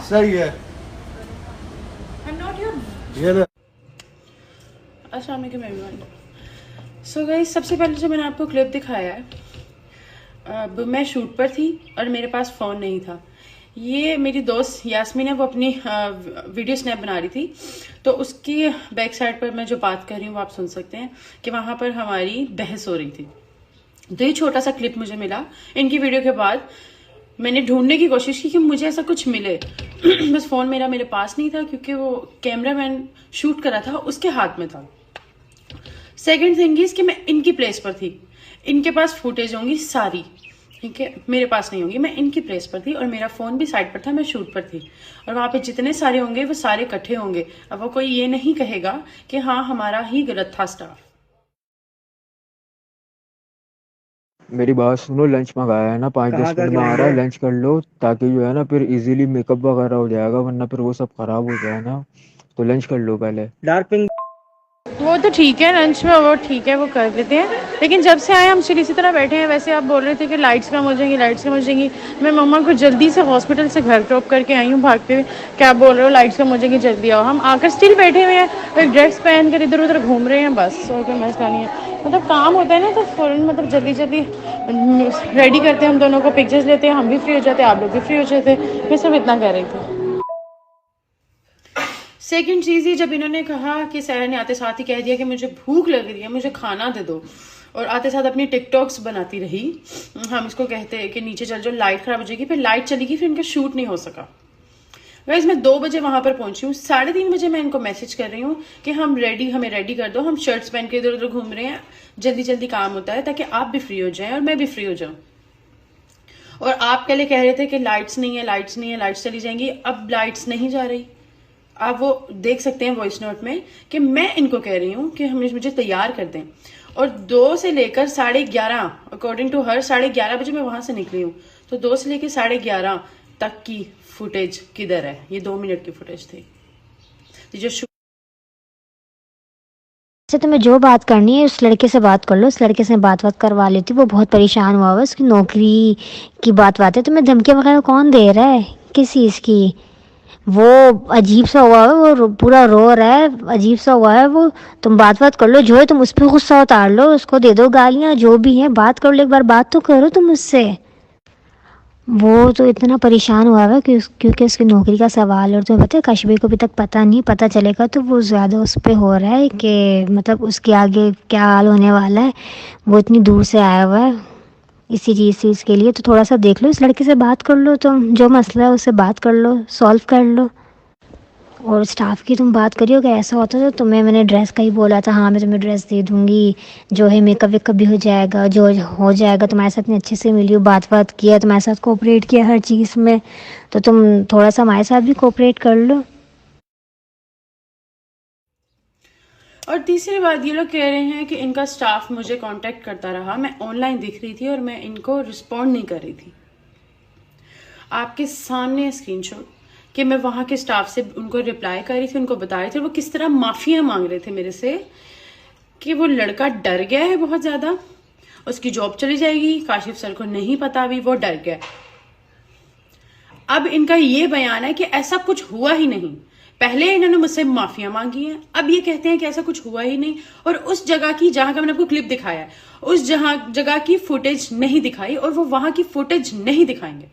सही है। अस्सलाम वालेकुम एवरीवन। सो गाइस, सबसे पहले जो मैंने आपको क्लिप दिखाया है, अब मैं शूट पर थी और मेरे पास फ़ोन नहीं था। ये मेरी दोस्त यास्मीन है, वो अपनी वीडियो स्नैप बना रही थी, तो उसकी बैक साइड पर मैं जो बात कर रही हूँ वो आप सुन सकते हैं कि वहां पर हमारी बहस हो रही थी। तो ये छोटा सा क्लिप मुझे मिला इनकी वीडियो के बाद। मैंने ढूंढने की कोशिश की कि मुझे ऐसा कुछ मिले बस फोन मेरे पास नहीं था, क्योंकि वो कैमरामैन शूट कर रहा था, उसके हाथ में था। सेकंड थिंग इज कि मैं इनकी प्लेस पर थी, इनके पास फुटेज होंगी सारी, ठीक है, मेरे पास नहीं होंगी। मैं इनकी प्लेस पर थी और मेरा फोन भी साइड पर था, मैं शूट पर थी, और वहां पे जितने सारे होंगे वो सारे इकट्ठे होंगे। अब वो कोई ये नहीं कहेगा कि हाँ हमारा ही गलत था स्टाफ। मेरी बात सुनो, लंच मंगाया है ना, 5-10 मिनट में आ रहा है, लंच कर लो ताकि जो है ना फिर इजीली मेकअप वगैरह हो जाएगा, वरना फिर वो सब खराब हो जाए ना। तो लंच कर लो पहले। डार्क पिंक वो तो ठीक है, लंच में वो ठीक है, वो कर लेते हैं। लेकिन जब से आए हम चिल इसी तरह बैठे हैं। वैसे आप बोल रहे थे कि लाइट्स कम हो जाएंगी, लाइट्स कम हो जाएंगी। मैं मम्मा को जल्दी से हॉस्पिटल से घर ड्रॉप करके आई हूँ भागते हुए। क्या आप बोल रहे हो लाइट्स कम हो जाएंगी, जल्दी आओ। हम आकर स्टिल बैठे हुए हैं, एक ड्रेस पहन कर इधर उधर घूम रहे हैं, बस और कोई मसला नहीं है। मतलब काम होता है ना तो फौरन मतलब जल्दी जल्दी रेडी करते हैं, हम दोनों को पिक्चर्स लेते हैं, हम भी फ्री हो जाते हैं, आप लोग भी फ्री हो जाते हैं। मैं सब इतना कह रही थी। सेकंड चीज़ ही, जब इन्होंने कहा कि सहर ने आते साथ ही कह दिया कि मुझे भूख लग रही है, मुझे खाना दे दो, और आते साथ अपनी टिकटॉक्स बनाती रही। हम इसको कहते हैं कि नीचे चल जाओ, लाइट खराब हो जाएगी, फिर लाइट चलेगी, फिर इनका शूट नहीं हो सका। गाइस, मैं 2 बजे वहां पर पहुंची हूँ, 3:30 बजे मैं इनको मैसेज कर रही हूँ कि हमें रेडी कर दो, हम शर्ट्स पहन के इधर उधर घूम रहे हैं, जल्दी जल्दी काम होता है ताकि आप भी फ्री हो जाएं और मैं भी फ्री हो जाऊं। और आप पहले कह रहे थे कि लाइट्स नहीं है, लाइट्स नहीं है, लाइट्स चली जाएंगी। अब लाइट्स नहीं जा रही, आप वो देख सकते हैं वॉइस नोट में कि मैं इनको कह रही हूँ कि मुझे तैयार कर दें। और 2 से लेकर 11:30, अकॉर्डिंग टू हर 11:30 बजे मैं वहां से निकली हूँ। तो 2 से लेकर 11:30 तक की फुटेज किधर है? ये 2 मिनट की फुटेज थी जो से तुम्हें जो बात करनी है उस लड़के से बात कर लो, उस लड़के से बात करवा लेती। वो बहुत परेशान हुआ हुआ, उसकी नौकरी की बात है। तुम्हें धमकी वगैरह कौन दे रहा है, किस चीज़ की? वो अजीब सा हुआ है, वो पूरा रो रहा है, अजीब सा हुआ है वो। तुम बात कर लो, जो है तुम उस पर गुस्सा उतार लो, उसको दे दो गालियाँ, जो भी है बात कर लो, एक बार बात तो करो तुम उससे। वो तो इतना परेशान हुआ है क्योंकि उसकी नौकरी का सवाल। और तो पता है कश्मीर को अभी तक पता नहीं, पता चलेगा तो वो ज़्यादा उस पर हो रहा है कि मतलब उसके आगे क्या हाल होने वाला है। वो इतनी दूर से आया हुआ है इसी चीज़ के लिए। तो थोड़ा सा देख लो, इस लड़के से बात कर लो, तुम जो मसला है उससे बात कर लो, सॉल्व कर लो। और स्टाफ की तुम बात करिए, अगर ऐसा होता तो तुम्हें मैंने ड्रेस का ही बोला था, हाँ मैं तुम्हें ड्रेस दे दूँगी, जो है मेकअप वेकअप भी हो जाएगा, जो हो जाएगा। तुम्हारे साथ इतने अच्छे से मिली हूँ, बात किया, तुम्हारे साथ कोऑपरेट किया हर चीज़ में, तो तुम थोड़ा सा हमारे साथ भी कोऑपरेट कर लो। और तीसरी बात, ये लोग कह रहे हैं कि इनका स्टाफ मुझे कांटेक्ट करता रहा, मैं ऑनलाइन दिख रही थी और मैं इनको रिस्पॉन्ड नहीं कर रही थी। आपके सामने स्क्रीनशॉट कि मैं वहां के स्टाफ से उनको रिप्लाई कर रही थी, उनको बता रही थी वो किस तरह माफिया मांग रहे थे मेरे से कि वो लड़का डर गया है बहुत ज्यादा, उसकी जॉब चली जाएगी, काशिफ सर को नहीं पता, अभी वो डर गया। अब इनका ये बयान है कि ऐसा कुछ हुआ ही नहीं। पहले इन्होंने मुझसे माफिया मांगी है, अब ये कहते हैं कि ऐसा कुछ हुआ ही नहीं। और उस जगह की, जहां का मैंने आपको क्लिप दिखाया है, उस जगह की फुटेज नहीं दिखाई, और वो वहां की फुटेज नहीं दिखाएंगे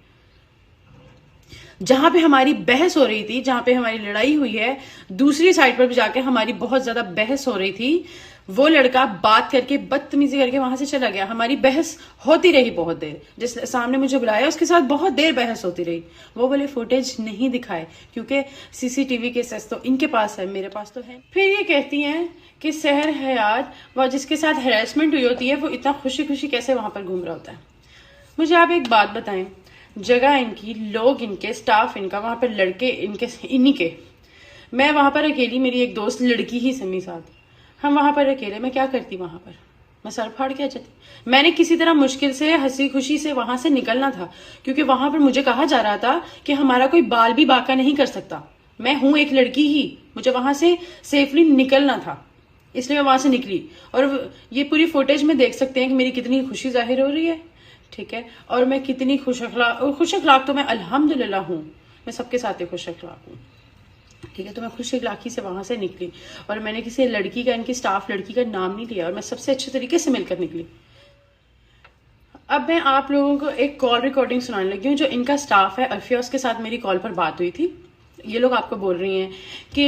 जहां पे हमारी बहस हो रही थी, जहां पे हमारी लड़ाई हुई है। दूसरी साइड पर भी जाके हमारी बहुत ज्यादा बहस हो रही थी। वो लड़का बात करके बदतमीजी करके वहां से चला गया। हमारी बहस होती रही बहुत देर, जिस सामने मुझे बुलाया उसके साथ बहुत देर बहस होती रही। वो बोले फुटेज नहीं दिखाए क्योंकि सीसीटीवी के सेस तो इनके पास है, मेरे पास तो है। फिर ये कहती हैं कि सहर हयात व जिसके साथ हैरेसमेंट हुई होती है वो इतना खुशी खुशी कैसे वहां पर घूम रहा होता है। मुझे आप एक बात बताएं, जगह इनकी, लोग इनके, स्टाफ इनका, वहां पर लड़के इनके, इन्हीं के। मैं वहां पर अकेली, मेरी एक दोस्त लड़की ही समी साथ, हम वहां पर अकेले, मैं क्या करती वहां पर? मैं सर फाड़ के आ जाती। मैंने किसी तरह मुश्किल से हंसी खुशी से वहां से निकलना था, क्योंकि वहां पर मुझे कहा जा रहा था कि हमारा कोई बाल भी बाका नहीं कर सकता। मैं हूं एक लड़की ही, मुझे वहां से सेफली निकलना था, इसलिए मैं वहां से निकली। और ये पूरी फुटेज में देख सकते हैं कि मेरी कितनी खुशी जाहिर हो रही है ठीक है। और मैं कितनी खुश अखलाक तो मैं अल्हम्दुलिल्लाह हूँ, मैं सबके साथ ही खुश अखलाक हूँ, ठीक है। तो मैं खुश अखलाकी से वहां से निकली और मैंने किसी लड़की का, इनकी स्टाफ लड़की का नाम नहीं लिया और मैं सबसे अच्छे तरीके से मिलकर निकली। अब मैं आप लोगों को एक कॉल रिकॉर्डिंग सुनाने लगी हूँ जो इनका स्टाफ है अल्फिया, उसके साथ मेरी कॉल पर बात हुई थी। ये लोग आपको बोल रही हैं कि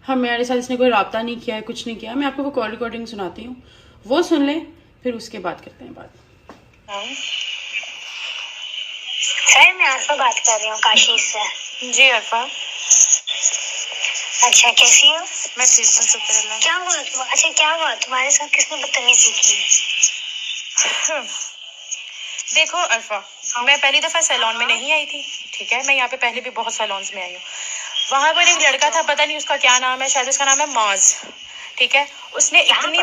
हमारे साथ इसने कोई रब्ता नहीं किया है, कुछ नहीं किया। मैं आपको वो कॉल रिकॉर्डिंग सुनाती हूँ, वो सुन लें, फिर उसके बाद करते हैं बात। सर मैं अरफा बात कर रही हूँ काशी से। जी अरफा। अच्छा कैसी हो? मैं ठीक हूँ, शुक्र अल्लाह। क्या हुआ? अच्छा क्या हुआ तुम्हारे साथ? किसने बदतमीजी की? देखो अरफा, मैं पहली दफा सैलून में नहीं आई थी, ठीक है। मैं यहाँ पे पहले भी बहुत सैलून्स में आई हूँ। वहां पर एक लड़का था, पता नहीं उसका क्या नाम है, शायद उसका नाम है माज, ठीक है। उसने इतनी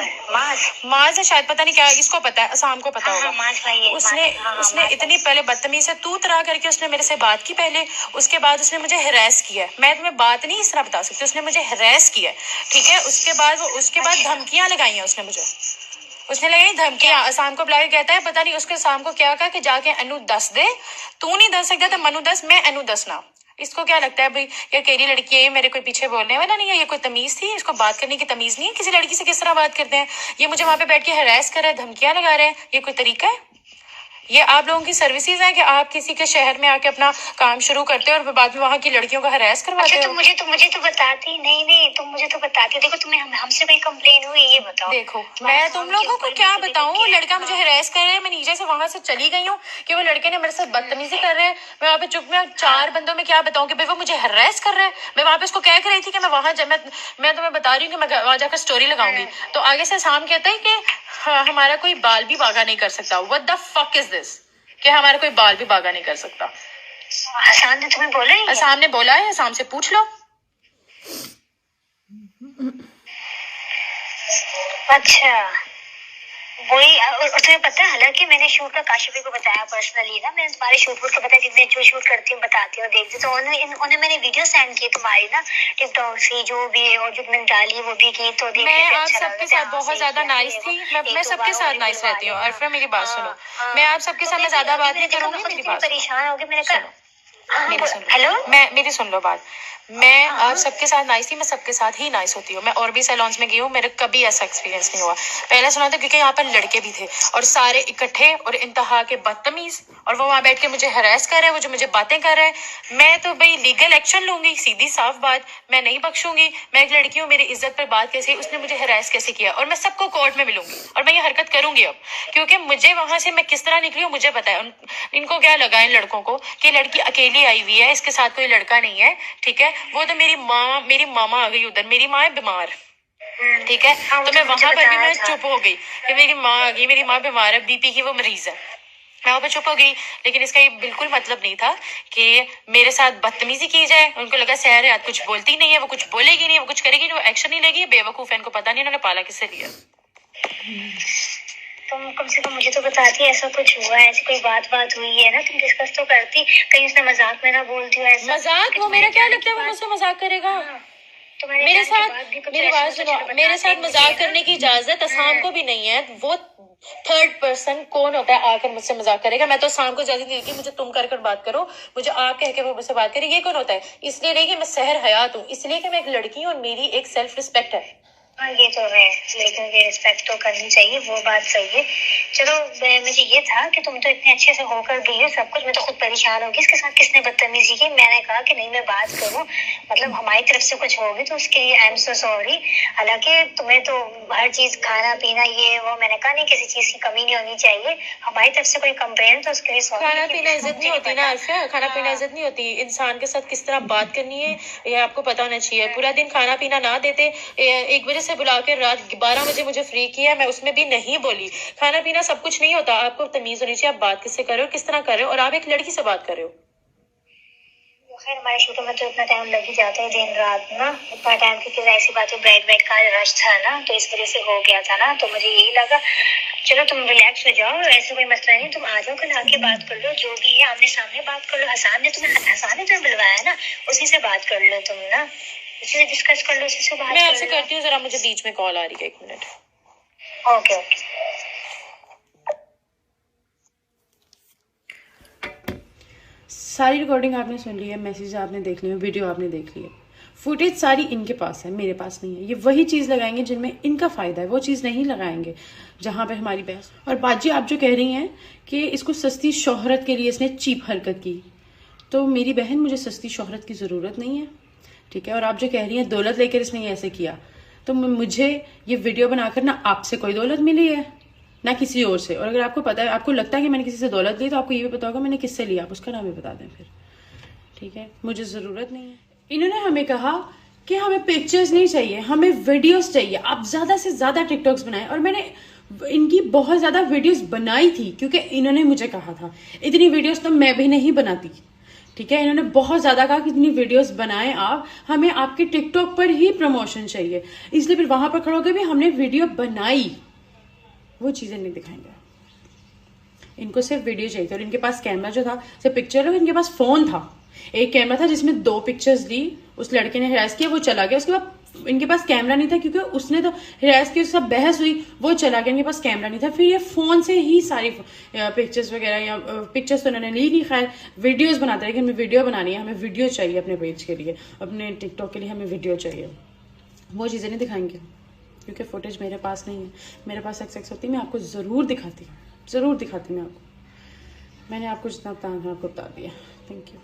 माज है शायद, पता नहीं क्या, इसको पता है, असाम को पता होगा। उसने इतनी पहले बदतमीज से तू तरा करके उसने मेरे से बात की पहले, उसके बाद उसने मुझे हरास किया। मैं तुम्हें बात नहीं इस तरह बता सकती, उसने मुझे हरास किया, ठीक है। उसके बाद धमकियां लगाई हैं उसने मुझे, उसने लगाई धमकियां। असाम को बुला के कहता है, पता नहीं उसके असाम को क्या कहा कि जाके अनु दस दे, तू नहीं दस सकता तो मनु दस, मैं अनु दसना। इसको क्या लगता है भाई, ये अकेली लड़की है, मेरे कोई पीछे बोलने वाला नहीं है, ये कोई तमीज थी, इसको बात करने की तमीज नहीं है, किसी लड़की से किस तरह बात करते हैं। ये मुझे वहां पे बैठ के हरास कर रहे हैं, धमकियां लगा रहे हैं, ये कोई तरीका है? ये आप लोगों की सर्विसेज है कि आप किसी के शहर में आके अपना काम शुरू करते हो और बाद में वहाँ की लड़कियों का हरास करवाते हो? मुझे तो बताती नहीं, तुम मुझे तो बताती। देखो तुम्हें हमसे कोई कंप्लेन हुई, ये बताओ। देखो मैं तुम लोगों को क्या बताऊं, लड़का मुझे हरास कर रहा है, मैं नीचे से वहां से चली गई हूँ कि वो लड़के ने मेरे साथ बदतमीजी कर रहे हैं। मैं वहाँ पे चुप में 4 बंदों में क्या बताऊं कि भाई वो मुझे हरास कर रहा है। मैं वहाँ पे उसको कह रही थी कि मैं वहां मैं तुम्हें बता रही हूँ कि मैं वहां जाकर स्टोरी लगाऊंगी, तो आगे से शाम कहता है कि हमारा कोई बाल भी बागा नहीं कर सकता। What the fuck is this, कि हमारा कोई बाल भी बागा नहीं कर सकता। हसन ने तुम्हें बोला है? हसन ने बोला है, हसन से पूछ लो। अच्छा वही तुम्हें पता है, हालांकि मैंने शूट का काशिफी को बताया पर्सनली ना, मैं तुम्हारे शूट को बताया, जितने जो शूट करती हूँ बताती हूँ, देखती तो उन्हें मैंने वीडियो सेंड की तुम्हारी ना टिकटॉक से, जो भी है, और जो मैंने डाली वो भी की, तो मैं आप सबके साथ बहुत ज्यादा नाइस थी, मैं सबके साथ नाइस रहती हूँ। अरफा मेरी बात सुनो, मैं आप सबके साथ ज्यादा बात नहीं करूंगी, मेरी बात परेशान हो गई। मैंने कहा हेलो, मेरी सुन लो बात। मैं आप सबके साथ नाइस थी, मैं सबके साथ ही नाइस होती हूँ। मैं और भी सैलून्स में गई हूँ, मेरे कभी ऐसा एक्सपीरियंस नहीं हुआ। पहले सुना था क्योंकि यहाँ पर लड़के भी थे और सारे इकट्ठे और इंतहा के बदतमीज, और वो वहां बैठ के मुझे हरास कर रहे हैं, वो जो मुझे बातें कर रहे हैं। मैं तो भाई लीगल एक्शन लूंगी, सीधी साफ बात, मैं नहीं बख्शूंगी। मैं एक लड़की हूँ, मेरी इज्जत पर बात कैसे, उसने मुझे हरास कैसे किया, और मैं सबको कोर्ट में मिलूंगी और मैं ये हरकत करूंगी अब, क्योंकि मुझे वहां से मैं किस तरह निकली हूँ मुझे पता है। इनको क्या लगा इन लड़कों को कि लड़की अकेली आई हुई है, इसके साथ कोई लड़का नहीं है, ठीक है। वो तो मेरी मामा आ गई उधर, मेरी माँ है बीमार, ठीक है। तो मैं वहां पर भी मैं चुप हो गई कि मेरी माँ आ गई, मेरी माँ बीमार है, बीपी की वो मरीज है, मैं वहां पर चुप हो गई। लेकिन इसका ये बिल्कुल मतलब नहीं था कि मेरे साथ बदतमीजी की जाए। उनको लगा सहर याद कुछ बोलती नहीं है, वो कुछ बोलेगी नहीं, वो कुछ करेगी नहीं, वो एक्शन नहीं लेगी, बेवकूफ है, इनको पता नहीं इन्होंने पाला किससे लिया। तुम कम से कम मुझे तो बताती ऐसा कुछ हुआ है, ऐसी कोई बात हुई है ना, तुम डिस्कस तो करती, कहीं उसने मजाक में ना बोल दिया ऐसा। मजाक? वो मेरा क्या लगता है वो मुझसे मजाक करेगा? मेरे साथ मेरी बात सुनो, मेरे साथ मजाक करने की इजाजत असाम को भी नहीं है। वो थर्ड पर्सन कौन होता है आकर मुझसे मजाक करेगा? मैं तो असाम को इजाजत दी थी मुझे तुम कर बात करो, मुझे आप कह के वो मुझसे बात करे, ये कौन होता है? इसलिए नहीं कि मैं सहर हयात हूँ, इसलिए कि मैं एक लड़की हूँ और मेरी एक सेल्फ रिस्पेक्ट है। हाँ ये तो है, लेकिन ये रिस्पेक्ट तो करनी चाहिए, वो बात सही है। चलो मुझे ये था कि तुम तो इतने अच्छे से होकर गई हो सब कुछ, मैं तो खुद परेशान होगी इसके साथ किसने बदतमीजी की। मैंने कहा कि नहीं मैं बात करूं, मतलब हमारी तरफ से कुछ होगी तो उसके लिए आई एम सो सॉरी। हालांकि तुम्हें तो हर चीज खाना पीना ये वो, मैंने कहा नहीं किसी चीज की कमी नहीं होनी चाहिए, हमारी तरफ से कोई कंप्लेन तो उसके लिए सॉरी। खाना पीना इज्जत नहीं होती ना अर्फिया, खाना पीना इज्जत नहीं होती। इंसान के साथ किस तरह बात करनी है ये आपको पता होना चाहिए। पूरा दिन खाना पीना ना देते, 1 बजे से बुला के रात 12 बजे मुझे फ्री किया, मैं उसमें भी नहीं बोली। खाना पीना सब कुछ नहीं होता, आपको तमीज होनी चाहिए, आप बात किससे कर रहे हो, किस तरह कर रहे हो, और आप एक लड़की से बात कर रहे हो। खैर हमारे शूट में तो इतना टाइम लग ही जाता है दिन रात ना, इतना टाइम, क्योंकि ऐसी बात है ब्राइड का रश था ना, तो इस वजह से हो गया था ना, तो मुझे यही लगा चलो तुम रिलैक्स हो जाओ, ऐसा कोई मसला नहीं, तुम आ जाओ कल आके बात कर लो, जो भी है आमने सामने बात कर लो। हसन ने तुम्हें बुलवाया ना, उसी से बात कर लो तुम ना, उसी से डिस्कस कर लो, उसी से बात कर लो। मैं आपसे करती हूँ, जरा मुझे बीच में कॉल आ रही है, 1 मिनट। ओके। सारी रिकॉर्डिंग आपने सुन ली है, मैसेज आपने देख लिए, वीडियो आपने देख ली है, फुटेज सारी इनके पास है, मेरे पास नहीं है। ये वही चीज़ लगाएंगे जिनमें इनका फ़ायदा है, वो चीज़ नहीं लगाएंगे जहाँ पे हमारी बहस। और बाजी आप जो कह रही हैं कि इसको सस्ती शोहरत के लिए इसने चीप हरकत की, तो मेरी बहन मुझे सस्ती शोहरत की ज़रूरत नहीं है, ठीक है। और आप जो कह रही हैं दौलत लेकर इसने ये ऐसे किया, तो मुझे ये वीडियो बनाकर ना आपसे कोई दौलत मिली है ना किसी और से। और अगर आपको पता है, आपको लगता है कि मैंने किसी से दौलत ली, तो आपको ये भी पता होगा मैंने किससे लिया, आप उसका नाम भी बता दें फिर, ठीक है। मुझे ज़रूरत नहीं है। इन्होंने हमें कहा कि हमें पिक्चर्स नहीं चाहिए, हमें वीडियोस चाहिए, आप ज़्यादा से ज़्यादा टिकटॉक्स बनाएं। और मैंने इनकी बहुत ज़्यादा वीडियोस बनाई थी क्योंकि इन्होंने मुझे कहा था। इतनी वीडियोस तो मैं भी नहीं बनाती, ठीक है। इन्होंने बहुत ज़्यादा कहा कि इतनी वीडियोस बनाएं आप, हमें आपके टिकटॉक पर ही प्रमोशन चाहिए, इसलिए फिर वहां पर खड़े होकर भी हमने वीडियो बनाई। वो चीज़ें नहीं दिखाएंगे, इनको सिर्फ वीडियो चाहिए थी। और इनके पास कैमरा जो था, सिर्फ पिक्चर, इनके पास फ़ोन था, एक कैमरा था जिसमें 2 पिक्चर्स ली, उस लड़के ने हिरास किया, वो चला गया। उसके बाद इनके पास कैमरा नहीं था क्योंकि उसने तो हिरास की, उसका बहस हुई, वो चला गया, इनके पास कैमरा नहीं था। फिर ये फ़ोन से ही सारी पिक्चर्स वगैरह, या पिक्चर्स तो उन्होंने ली नहीं, खैर वीडियोज़ बनाते रहे कि हमें वीडियो बनानी है, हमें वीडियो चाहिए अपने पेज के लिए, अपने टिकटॉक के लिए हमें वीडियो चाहिए। वो चीज़ें नहीं दिखाएंगे क्योंकि फुटेज मेरे पास नहीं है। मेरे पास एक्स होती, मैं आपको ज़रूर दिखाती, ज़रूर दिखाती मैं आपको। मैंने आपको जितना बताना था आपको बता दिया। Thank you.